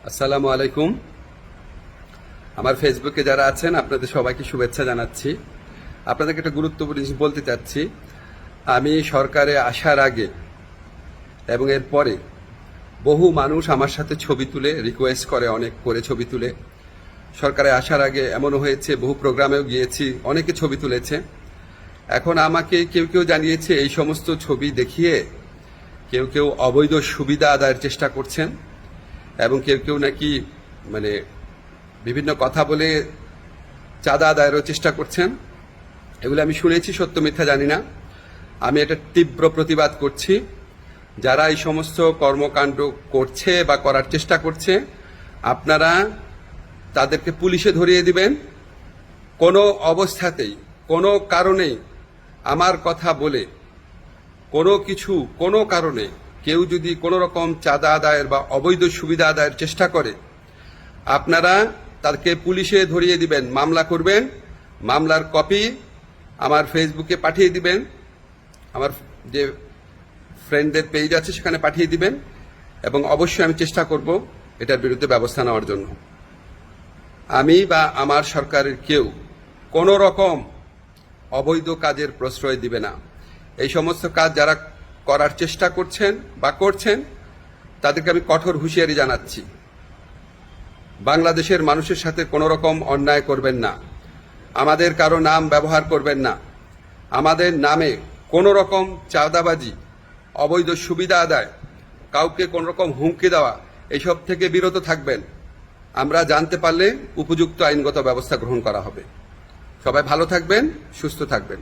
আসসালামু আলাইকুম। আমার ফেসবুকে যারা আছেন আপনাদের সবাইকে শুভেচ্ছা জানাচ্ছি। আপনাদেরকে একটা গুরুত্বপূর্ণ জিনিস বলতে চাচ্ছি। আমি সরকারে আসার আগে এবং এর পরে বহু মানুষ আমার সাথে ছবি তুলে রিকোয়েস্ট করে, অনেক করে ছবি তুলে। সরকারে আসার আগে এমনও হয়েছে, বহু প্রোগ্রামেও গিয়েছি, অনেকে ছবি তুলেছে। এখন আমাকে কেউ কেউ জানিয়েছে এই সমস্ত ছবি দেখিয়ে কেউ কেউ অবৈধ সুবিধা আদায়ের চেষ্টা করছেন এবং কেউ কেউ নাকি মানে বিভিন্ন কথা বলে চাঁদা আদায়েরও চেষ্টা করছেন। এগুলো আমি শুনেছি, সত্য মিথ্যা জানি না। আমি এটা তীব্র প্রতিবাদ করছি। যারা এই সমস্ত কর্মকাণ্ড করছে বা করার চেষ্টা করছে, আপনারা তাদেরকে পুলিশে ধরিয়ে দিবেন। কোনো অবস্থাতেই কোনো কারণেই আমার কথা বলে কোনো কারণে কেউ যদি কোনো রকম চাঁদা আদায়ের বা অবৈধ সুবিধা আদায়ের চেষ্টা করে, আপনারা তাকে পুলিশে ধরিয়ে দিবেন, মামলা করবেন। মামলার কপি আমার ফেসবুকে পাঠিয়ে দিবেন, আমার যে ফ্রেন্ডদের পেজ আছে সেখানে পাঠিয়ে দিবেন, এবং অবশ্যই আমি চেষ্টা করব এটার বিরুদ্ধে ব্যবস্থা নেওয়ার জন্য। আমি বা আমার সরকারের কেউ কোনো রকম অবৈধ কাজের প্রশ্রয় দিবে না। এই সমস্ত কাজ যারা করার চেষ্টা করছেন বা করছেন তাদেরকে আমি কঠোর হুঁশিয়ারি জানাচ্ছি। বাংলাদেশের মানুষের সাথে কোনো রকম অন্যায় করবেন না, আমাদের কারো নাম ব্যবহার করবেন না, আমাদের নামে কোনো রকম চাঁদাবাজি, অবৈধ সুবিধা আদায়, কাউকে কোনো রকম হুমকি দেওয়া, এইসব থেকে বিরত থাকবেন। আমরা জানতে পারলে উপযুক্ত আইনগত ব্যবস্থা গ্রহণ করা হবে। সবাই ভালো থাকবেন, সুস্থ থাকবেন।